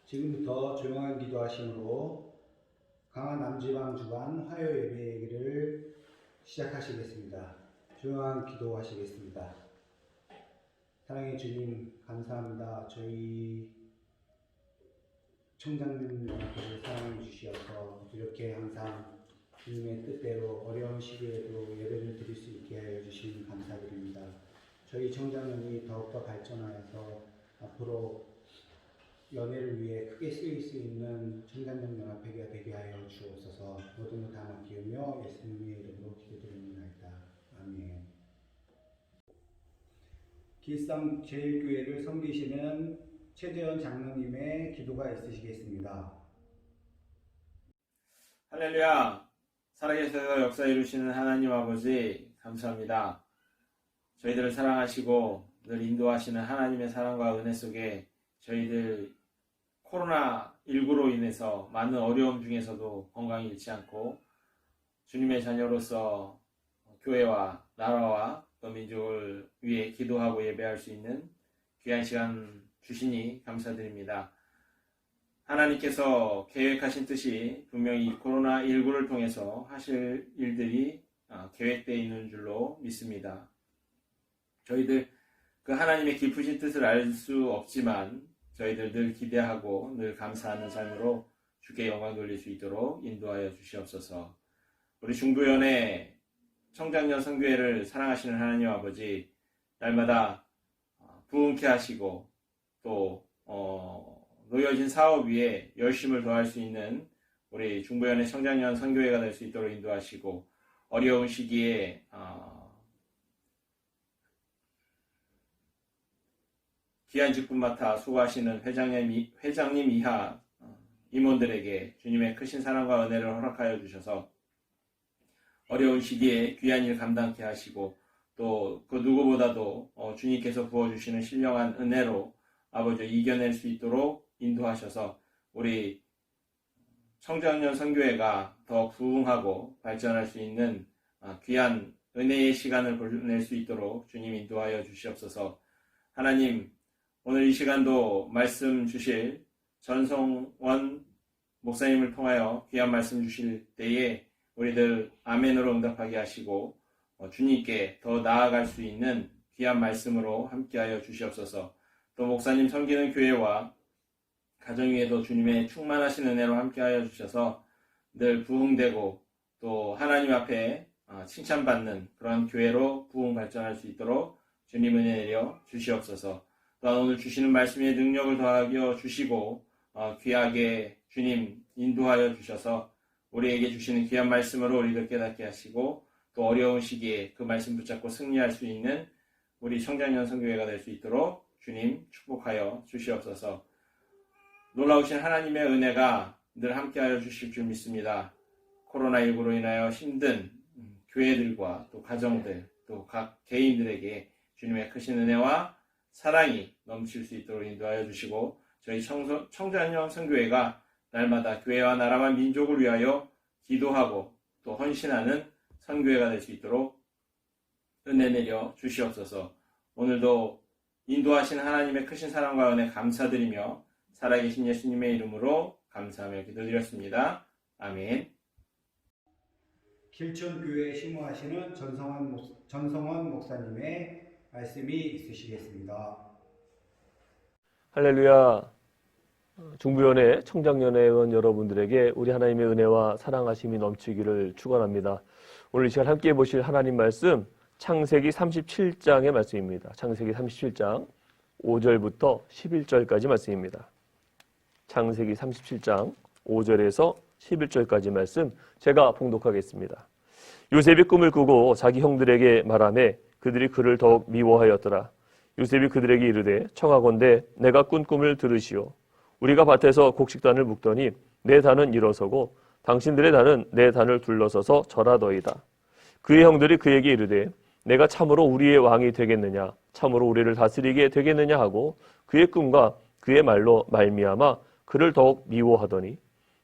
지금부터 조용한 기도하심으로 강한 남지방 주간 화요 예배를 시작하시겠습니다. 조용한 기도하시겠습니다. 사랑의 주님, 감사합니다. 저희 청장님들을 사랑해 주시어서 이렇게 항상 주님의 뜻대로 어려운 시기에도 예배를 드릴 수 있게 하여 주시니 감사드립니다. 저희 청장년이 더욱더 발전하여서 앞으로 연애를 위해 크게 쓰일 수 있는 청장년 연합회가 되게 하여 주옵소서. 모든 것 다 맡기며 예수님의 이름으로 기도드립니다. 아멘. 길성 제1교회를 섬기시는 최재현 장로님의 기도가 있으시겠습니다. 할렐루야! 살아계셔서 역사 이루시는 하나님 아버지 감사합니다. 저희들을 사랑하시고 늘 인도하시는 하나님의 사랑과 은혜 속에 저희들 코로나19로 인해서 많은 어려움 중에서도 건강이 잃지 않고 주님의 자녀로서 교회와 나라와 또 민족을 위해 기도하고 예배할 수 있는 귀한 시간 주시니 감사드립니다. 하나님께서 계획하신 뜻이 분명히 코로나19를 통해서 하실 일들이 계획되어 있는 줄로 믿습니다. 저희들 그 하나님의 깊으신 뜻을 알 수 없지만 저희들 늘 기대하고 늘 감사하는 삶으로 주께 영광 돌릴 수 있도록 인도하여 주시옵소서. 우리 중부연의 청장년 선교회를 사랑하시는 하나님 아버지, 날마다 부흥케 하시고 또 놓여진 사업 위에 열심을 더할 수 있는 우리 중부연의 청장년 선교회가 될 수 있도록 인도하시고, 어려운 시기에 귀한 직분 맡아 수고하시는 회장님 이하 임원들에게 주님의 크신 사랑과 은혜를 허락하여 주셔서 어려운 시기에 귀한 일 감당케 하시고, 또 그 누구보다도 주님께서 부어주시는 신령한 은혜로 아버지 이겨낼 수 있도록 인도하셔서 우리 청장년 선교회가 더 부흥하고 발전할 수 있는 귀한 은혜의 시간을 보낼 수 있도록 주님 인도하여 주시옵소서. 하나님, 오늘 이 시간도 말씀 주실 전성원 목사님을 통하여 귀한 말씀 주실 때에 우리들 아멘으로 응답하게 하시고 주님께 더 나아갈 수 있는 귀한 말씀으로 함께하여 주시옵소서. 또 목사님 섬기는 교회와 가정 위에도 주님의 충만하신 은혜로 함께하여 주셔서 늘 부흥되고 또 하나님 앞에 칭찬받는 그런 교회로 부흥 발전할 수 있도록 주님 은혜 내려 주시옵소서. 또한 오늘 주시는 말씀의 능력을 더하여 주시고 귀하게 주님 인도하여 주셔서 우리에게 주시는 귀한 말씀으로 우리를 깨닫게 하시고, 또 어려운 시기에 그 말씀 붙잡고 승리할 수 있는 우리 청장년 선교회가 될 수 있도록 주님 축복하여 주시옵소서. 놀라우신 하나님의 은혜가 늘 함께하여 주실 줄 믿습니다. 코로나19로 인하여 힘든 교회들과 또 가정들, 또 각 개인들에게 주님의 크신 은혜와 사랑이 넘칠 수 있도록 인도하여 주시고, 저희 청장년 선교회가 날마다 교회와 나라와 민족을 위하여 기도하고 또 헌신하는 선교회가 될 수 있도록 은혜 내려 주시옵소서. 오늘도 인도하신 하나님의 크신 사랑과 은혜 감사드리며 살아계신 예수님의 이름으로 감사하며 기도드렸습니다. 아멘. 길촌교회에 심호하시는 전성원 목사님의 말씀이 있으시겠습니다. 할렐루야. 중부연회 청장연회원 여러분들에게 우리 하나님의 은혜와 사랑하심이 넘치기를 축원합니다. 오늘 이 시간 함께 보실 하나님 말씀 창세기 37장의 말씀입니다. 창세기 37장 5절부터 11절까지 말씀입니다. 창세기 37장 5절에서 11절까지 말씀 제가 봉독하겠습니다. 요셉이 꿈을 꾸고 자기 형들에게 말하매 그들이 그를 더욱 미워하였더라. 요셉이 그들에게 이르되 청하건대 내가 꾼 꿈을 들으시오. 우리가 밭에서 곡식단을 묶더니 내 단은 일어서고 당신들의 단은 내 단을 둘러서서 절하더이다. 그의 형들이 그에게 이르되 내가 참으로 우리의 왕이 되겠느냐, 참으로 우리를 다스리게 되겠느냐 하고 그의 꿈과 그의 말로 말미암아 그를 더욱 미워하더니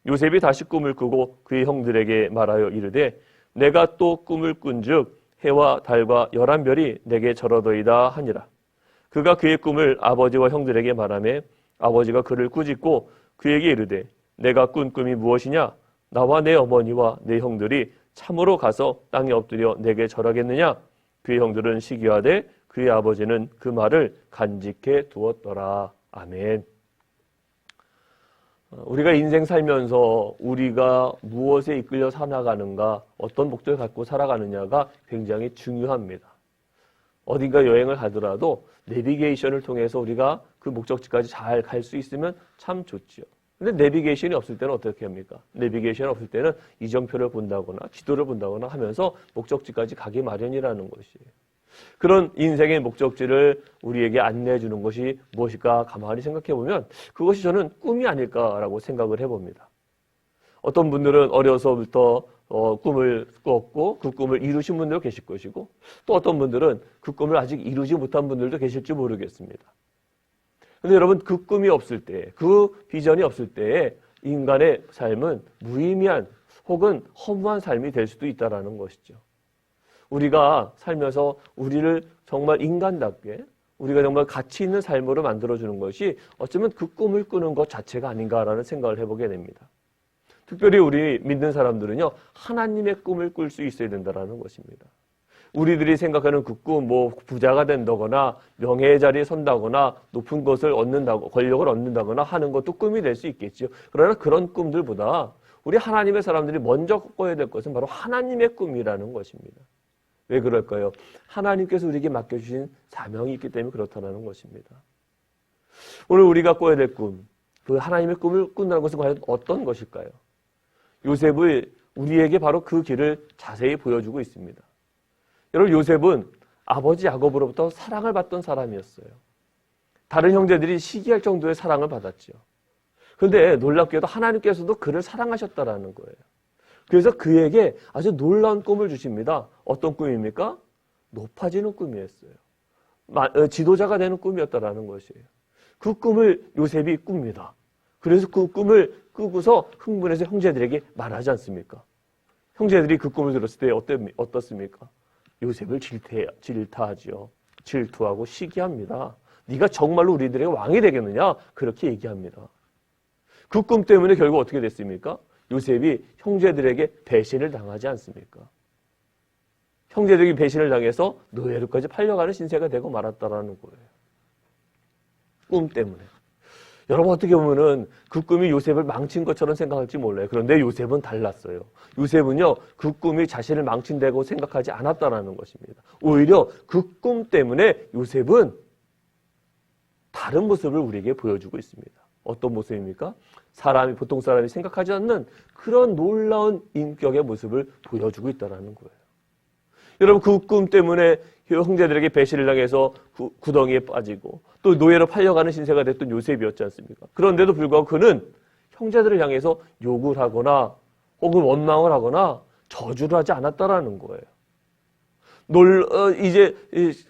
요셉이 다시 꿈을 꾸고 그의 형들에게 말하여 이르되 내가 또 꿈을 꾼즉 해와 달과 11별이 내게 절하더이다 하니라. 그가 그의 꿈을 아버지와 형들에게 말하매 아버지가 그를 꾸짖고 그에게 이르되 내가 꾼 꿈이 무엇이냐? 나와 내 어머니와 내 형들이 참으로 가서 땅에 엎드려 내게 절하겠느냐? 그의 형들은 시기하되 그의 아버지는 그 말을 간직해 두었더라. 아멘. 우리가 인생 살면서 우리가 무엇에 이끌려 살아가는가, 어떤 목적을 갖고 살아가느냐가 굉장히 중요합니다. 어딘가 여행을 가더라도 내비게이션을 통해서 우리가 그 목적지까지 잘 갈 수 있으면 참 좋지요. 근데 내비게이션이 없을 때는 어떻게 합니까? 내비게이션이 없을 때는 이정표를 본다거나 지도를 본다거나 하면서 목적지까지 가기 마련이라는 것이에요. 그런 인생의 목적지를 우리에게 안내해 주는 것이 무엇일까 가만히 생각해 보면 그것이 저는 꿈이 아닐까라고 생각을 해봅니다. 어떤 분들은 어려서부터 꿈을 꾸었고 그 꿈을 이루신 분들도 계실 것이고 또 어떤 분들은 그 꿈을 아직 이루지 못한 분들도 계실지 모르겠습니다. 그런데 여러분 그 꿈이 없을 때, 그 비전이 없을 때에 인간의 삶은 무의미한 혹은 허무한 삶이 될 수도 있다는 것이죠. 우리가 살면서 우리를 정말 인간답게 우리가 정말 가치 있는 삶으로 만들어주는 것이 어쩌면 그 꿈을 꾸는 것 자체가 아닌가라는 생각을 해보게 됩니다. 특별히 우리 믿는 사람들은요, 하나님의 꿈을 꿀 수 있어야 된다는 것입니다. 우리들이 생각하는 그 꿈, 부자가 된다거나 명예의 자리에 선다거나 높은 것을 얻는다고, 권력을 얻는다거나 하는 것도 꿈이 될 수 있겠죠. 그러나 그런 꿈들보다 우리 하나님의 사람들이 먼저 꿔야 될 것은 바로 하나님의 꿈이라는 것입니다. 왜 그럴까요? 하나님께서 우리에게 맡겨주신 사명이 있기 때문에 그렇다는 것입니다. 오늘 우리가 꿔야 될 꿈, 그 하나님의 꿈을 꾼다는 것은 과연 어떤 것일까요? 요셉을 우리에게 바로 그 길을 자세히 보여주고 있습니다. 여러분, 요셉은 아버지 야곱으로부터 사랑을 받던 사람이었어요. 다른 형제들이 시기할 정도의 사랑을 받았죠. 그런데 놀랍게도 하나님께서도 그를 사랑하셨다라는 거예요. 그래서 그에게 아주 놀라운 꿈을 주십니다. 어떤 꿈입니까? 높아지는 꿈이었어요. 지도자가 되는 꿈이었다라는 것이에요. 그 꿈을 요셉이 꿉니다. 그래서 그 꿈을 꾸고서 흥분해서 형제들에게 말하지 않습니까? 형제들이 그 꿈을 들었을 때 어떻습니까? 요셉을 질타하지요. 질투하고 시기합니다. 네가 정말로 우리들의 왕이 되겠느냐? 그렇게 얘기합니다. 그 꿈 때문에 결국 어떻게 됐습니까? 요셉이 형제들에게 배신을 당하지 않습니까? 형제들에게 배신을 당해서 노예로까지 팔려가는 신세가 되고 말았다라는 거예요. 꿈 때문에. 여러분 어떻게 보면은 그 꿈이 요셉을 망친 것처럼 생각할지 몰라요. 그런데 요셉은 달랐어요. 요셉은요, 그 꿈이 자신을 망친다고 생각하지 않았다라는 것입니다. 오히려 그 꿈 때문에 요셉은 다른 모습을 우리에게 보여주고 있습니다. 어떤 모습입니까? 보통 사람이 생각하지 않는 그런 놀라운 인격의 모습을 보여주고 있다는 거예요. 여러분 그 꿈 때문에 형제들에게 배신을 당해서 구덩이에 빠지고 또 노예로 팔려가는 신세가 됐던 요셉이었지 않습니까? 그런데도 불구하고 그는 형제들을 향해서 욕을 하거나 혹은 원망을 하거나 저주를 하지 않았다라는 거예요. 이제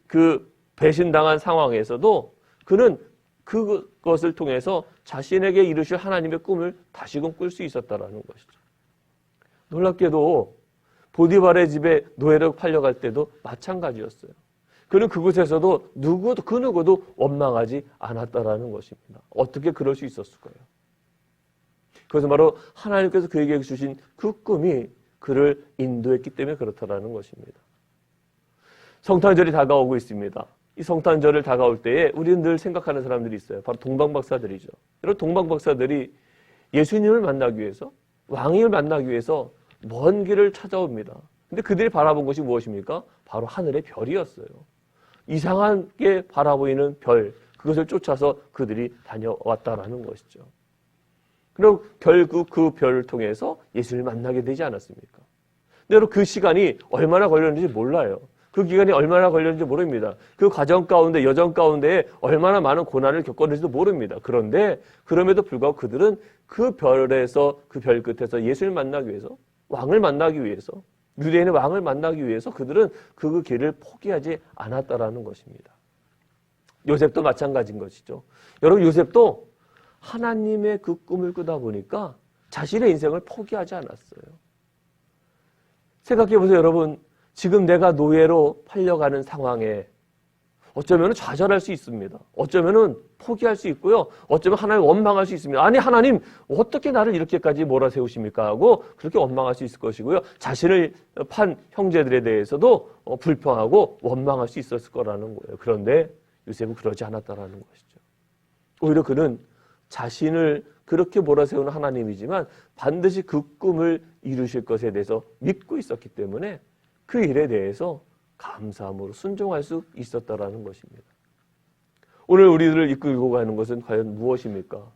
그 배신당한 상황에서도 그는 그것을 통해서 자신에게 이루실 하나님의 꿈을 다시금 꿀 수 있었다라는 것이죠. 놀랍게도 보디발의 집에 노예로 팔려갈 때도 마찬가지였어요. 그는 그곳에서도 그 누구도 원망하지 않았다라는 것입니다. 어떻게 그럴 수 있었을까요? 그것은 바로 하나님께서 그에게 주신 그 꿈이 그를 인도했기 때문에 그렇다라는 것입니다. 성탄절이 다가오고 있습니다. 이 성탄절을 다가올 때에 우리는 늘 생각하는 사람들이 있어요. 바로 동방박사들이죠. 여러분 동방박사들이 예수님을 만나기 위해서, 왕을 만나기 위해서 먼 길을 찾아옵니다. 근데 그들이 바라본 것이 무엇입니까? 바로 하늘의 별이었어요. 이상하게 바라보이는 별, 그것을 쫓아서 그들이 다녀왔다라는 것이죠. 그리고 결국 그 별을 통해서 예수를 만나게 되지 않았습니까? 근데 여러분 그 시간이 얼마나 걸렸는지 몰라요. 그 기간이 얼마나 걸렸는지 모릅니다. 그 과정 가운데, 여정 가운데에 얼마나 많은 고난을 겪었는지도 모릅니다. 그런데 그럼에도 불구하고 그들은 그 별에서, 그 별 끝에서 예수를 만나기 위해서, 왕을 만나기 위해서, 유대인의 왕을 만나기 위해서 그들은 그 길을 포기하지 않았다라는 것입니다. 요셉도 마찬가지인 것이죠. 여러분 요셉도 하나님의 그 꿈을 꾸다 보니까 자신의 인생을 포기하지 않았어요. 생각해 보세요, 여러분. 지금 내가 노예로 팔려가는 상황에 어쩌면 좌절할 수 있습니다. 어쩌면 포기할 수 있고요. 어쩌면 하나님 원망할 수 있습니다. 아니 하나님 어떻게 나를 이렇게까지 몰아세우십니까 하고 그렇게 원망할 수 있을 것이고요. 자신을 판 형제들에 대해서도 불평하고 원망할 수 있었을 거라는 거예요. 그런데 요셉은 그러지 않았다라는 것이죠. 오히려 그는 자신을 그렇게 몰아세우는 하나님이지만 반드시 그 꿈을 이루실 것에 대해서 믿고 있었기 때문에 그 일에 대해서 감사함으로 순종할 수 있었다라는 것입니다. 오늘 우리들을 이끌고 가는 것은 과연 무엇입니까?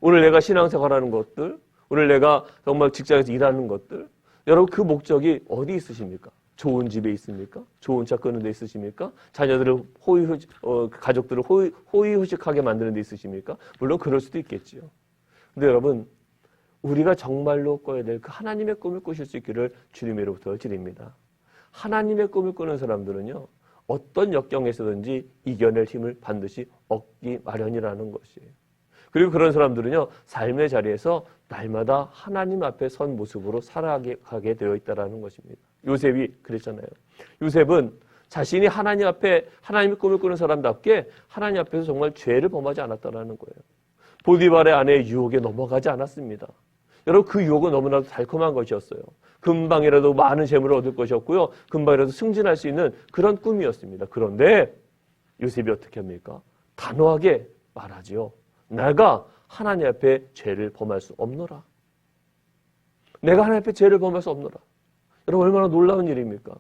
오늘 내가 신앙생활하는 것들, 오늘 내가 정말 직장에서 일하는 것들, 여러분 그 목적이 어디 있으십니까? 좋은 집에 있습니까? 좋은 차 끄는 데 있으십니까? 자녀들을 가족들을 호의호식하게 만드는 데 있으십니까? 물론 그럴 수도 있겠지요. 근데 여러분, 우리가 정말로 꿔야 될 그 하나님의 꿈을 꾸실 수 있기를 주님으로부터 드립니다. 하나님의 꿈을 꾸는 사람들은요, 어떤 역경에서든지 이겨낼 힘을 반드시 얻기 마련이라는 것이에요. 그리고 그런 사람들은요, 삶의 자리에서 날마다 하나님 앞에 선 모습으로 살아가게 되어 있다는 것입니다. 요셉이 그랬잖아요. 요셉은 자신이 하나님 앞에 하나님의 꿈을 꾸는 사람답게 하나님 앞에서 정말 죄를 범하지 않았다는 거예요. 보디발의 아내의 유혹에 넘어가지 않았습니다. 여러분 그 유혹은 너무나도 달콤한 것이었어요. 금방이라도 많은 재물을 얻을 것이었고요. 금방이라도 승진할 수 있는 그런 꿈이었습니다. 그런데 요셉이 어떻게 합니까? 단호하게 말하지요. 내가 하나님 앞에 죄를 범할 수 없노라. 내가 하나님 앞에 죄를 범할 수 없노라. 여러분 얼마나 놀라운 일입니까?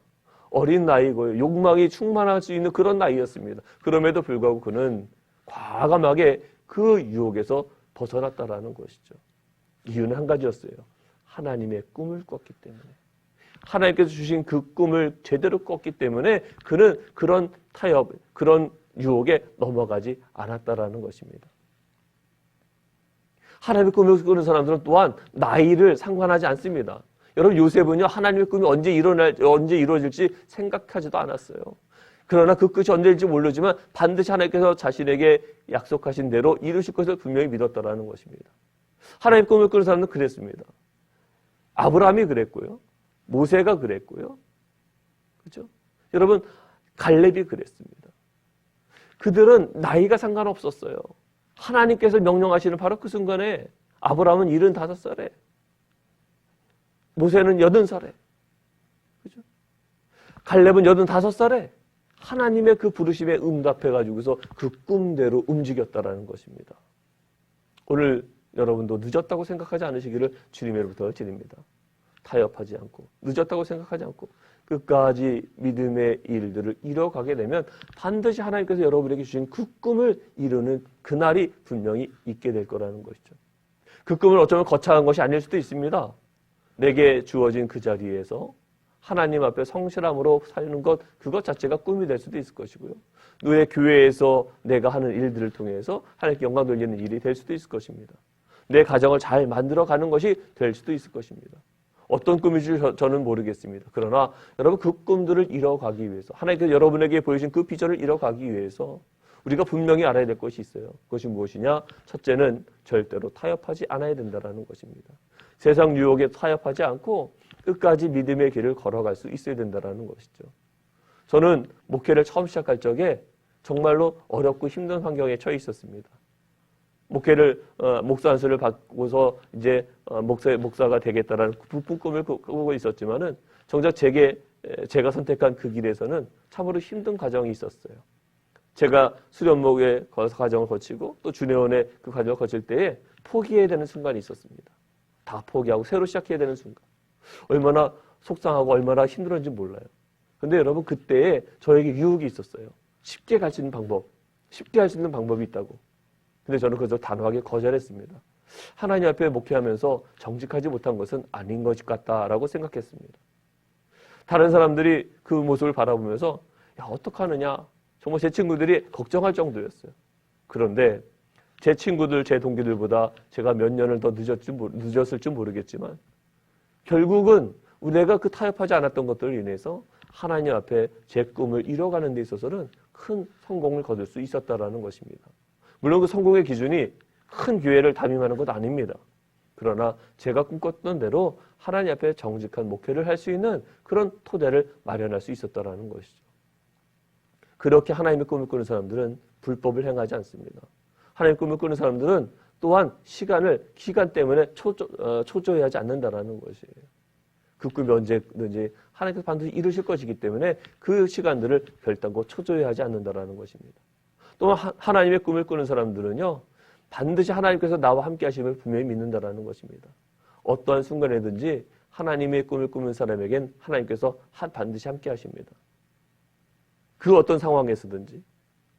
어린 나이고요. 욕망이 충만할 수 있는 그런 나이였습니다. 그럼에도 불구하고 그는 과감하게 그 유혹에서 벗어났다라는 것이죠. 이유는 한 가지였어요. 하나님의 꿈을 꿨기 때문에. 하나님께서 주신 그 꿈을 제대로 꿨기 때문에 그는 그런 타협, 그런 유혹에 넘어가지 않았다라는 것입니다. 하나님의 꿈을 꾸는 사람들은 또한 나이를 상관하지 않습니다. 여러분 요셉은요 하나님의 꿈이 언제 이루어질지 생각하지도 않았어요. 그러나 그 끝이 언제일지 모르지만 반드시 하나님께서 자신에게 약속하신 대로 이루실 것을 분명히 믿었다라는 것입니다. 하나님의 꿈을 꾸는 사람은 그랬습니다. 아브라함이 그랬고요. 모세가 그랬고요. 그렇죠? 여러분 갈렙이 그랬습니다. 그들은 나이가 상관없었어요. 하나님께서 명령하시는 바로 그 순간에 아브라함은 75살에 모세는 80살에 그죠? 갈렙은 85살에 하나님의 그 부르심에 응답해가지고서 그 꿈대로 움직였다라는 것입니다. 오늘 여러분도 늦었다고 생각하지 않으시기를 주님으로부터 드립니다. 타협하지 않고 늦었다고 생각하지 않고 끝까지 믿음의 일들을 이뤄가게 되면 반드시 하나님께서 여러분에게 주신 그 꿈을 이루는 그날이 분명히 있게 될 거라는 것이죠. 그 꿈은 어쩌면 거창한 것이 아닐 수도 있습니다. 내게 주어진 그 자리에서 하나님 앞에 성실함으로 사는 것 그것 자체가 꿈이 될 수도 있을 것이고요. 너의 교회에서 내가 하는 일들을 통해서 하나님께 영광 돌리는 일이 될 수도 있을 것입니다. 내 가정을 잘 만들어가는 것이 될 수도 있을 것입니다. 어떤 꿈인지 저는 모르겠습니다. 그러나 여러분 그 꿈들을 이뤄가기 위해서 하나님께서 여러분에게 보여주신 그 비전을 이뤄가기 위해서 우리가 분명히 알아야 될 것이 있어요. 그것이 무엇이냐? 첫째는 절대로 타협하지 않아야 된다는 것입니다. 세상 유혹에 타협하지 않고 끝까지 믿음의 길을 걸어갈 수 있어야 된다는 것이죠. 저는 목회를 처음 시작할 적에 정말로 어렵고 힘든 환경에 처해 있었습니다. 목회를 목사 안수를 받고서 이제 목사가 되겠다라는 부푼 꿈을 꾸고 있었지만은 정작 제가 선택한 그 길에서는 참으로 힘든 과정이 있었어요. 제가 수련목의 과정을 거치고 또 주례원의 그 과정을 거칠 때에 포기해야 되는 순간이 있었습니다. 다 포기하고 새로 시작해야 되는 순간. 얼마나 속상하고 얼마나 힘들었는지 몰라요. 근데 여러분 그때에 저에게 유혹이 있었어요. 쉽게 갈 수 있는 방법, 쉽게 할 수 있는 방법이 있다고. 근데 저는 그저 단호하게 거절했습니다. 하나님 앞에 목회하면서 정직하지 못한 것은 아닌 것 같다라고 생각했습니다. 다른 사람들이 그 모습을 바라보면서 야 어떡하느냐 정말 제 친구들이 걱정할 정도였어요. 그런데 제 친구들, 제 동기들보다 제가 몇 년을 더 늦었을지 모르겠지만 결국은 내가 그 타협하지 않았던 것들을 인해서 하나님 앞에 제 꿈을 이뤄가는 데 있어서는 큰 성공을 거둘 수 있었다라는 것입니다. 물론 그 성공의 기준이 큰 교회를 담임하는 것 아닙니다. 그러나 제가 꿈꿨던 대로 하나님 앞에 정직한 목회를 할 수 있는 그런 토대를 마련할 수 있었다라는 것이죠. 그렇게 하나님의 꿈을 꾸는 사람들은 불법을 행하지 않습니다. 하나님의 꿈을 꾸는 사람들은 또한 기간 때문에 초조해하지 않는다라는 것이에요. 그 꿈이 언제든지 하나님께서 반드시 이루실 것이기 때문에 그 시간들을 결단코 초조해하지 않는다라는 것입니다. 또 하나님의 꿈을 꾸는 사람들은요, 반드시 하나님께서 나와 함께 하심을 분명히 믿는다라는 것입니다. 어떠한 순간에든지 하나님의 꿈을 꾸는 사람에겐 하나님께서 반드시 함께 하십니다. 그 어떤 상황에서든지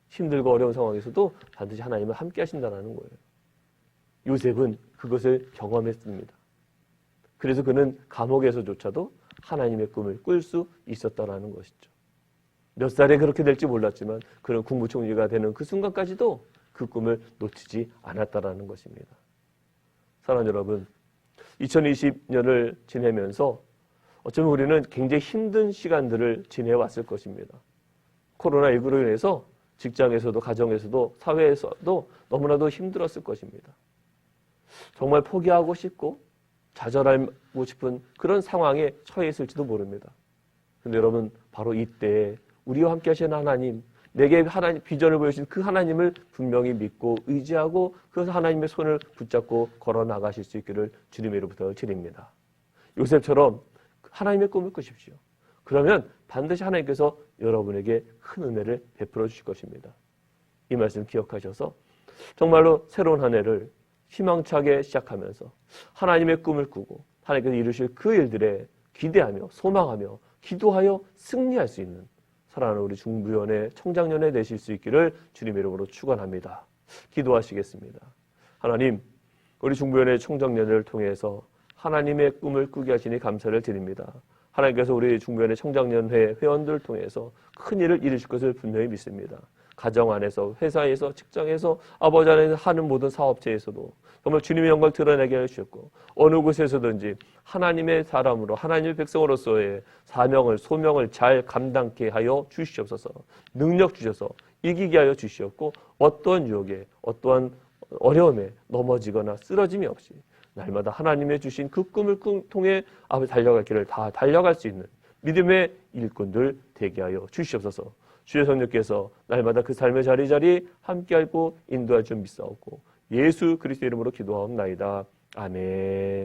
힘들고 어려운 상황에서도 반드시 하나님은 함께 하신다는 거예요. 요셉은 그것을 경험했습니다. 그래서 그는 감옥에서조차도 하나님의 꿈을 꿀 수 있었다는 것이죠. 몇 살에 그렇게 될지 몰랐지만 그는 국무총리가 되는 그 순간까지도 그 꿈을 놓치지 않았다는 것입니다. 사랑하는 여러분, 2020년을 지내면서 어쩌면 우리는 굉장히 힘든 시간들을 지내왔을 것입니다. 코로나19로 인해서 직장에서도 가정에서도 사회에서도 너무나도 힘들었을 것입니다. 정말 포기하고 싶고 좌절하고 싶은 그런 상황에 처해 있을지도 모릅니다. 그런데 여러분, 바로 이때 우리와 함께 하시는 하나님, 내게 하나님 비전을 보여주신 그 하나님을 분명히 믿고 의지하고 그 하나님의 손을 붙잡고 걸어 나가실 수 있기를 주님의 이름으로 부탁을 드립니다. 요셉처럼 하나님의 꿈을 꾸십시오. 그러면 반드시 하나님께서 여러분에게 큰 은혜를 베풀어 주실 것입니다. 이 말씀 기억하셔서 정말로 새로운 한 해를 희망차게 시작하면서 하나님의 꿈을 꾸고 하나님께서 이루실 그 일들에 기대하며 소망하며 기도하여 승리할 수 있는 사랑하는 우리 중부연의 청장년회 되실 수 있기를 주님의 이름으로 축원합니다. 기도하시겠습니다. 하나님, 우리 중부연의 청장년회를 통해서 하나님의 꿈을 꾸게 하시니 감사를 드립니다. 하나님께서 우리 중부연의 청장년회 회원들을 통해서 큰 일을 이루실 것을 분명히 믿습니다. 가정 안에서, 회사에서, 직장에서, 아버지 안에서 하는 모든 사업체에서도 정말 주님의 영광을 드러내게 해주셨고 어느 곳에서든지 하나님의 사람으로 하나님의 백성으로서의 사명을 소명을 잘 감당케 하여 주시옵소서. 능력 주셔서 이기게 하여 주시옵고 어떠한 유혹에 어떠한 어려움에 넘어지거나 쓰러짐이 없이 날마다 하나님의 주신 그 꿈을 통해 앞에 달려갈 길을 다 달려갈 수 있는 믿음의 일꾼들 되게 하여 주시옵소서. 주의 성령께서 날마다 그 삶의 자리자리 함께하고 인도할 줄 믿사옵고 예수 그리스도의 이름으로 기도하옵나이다. 아멘.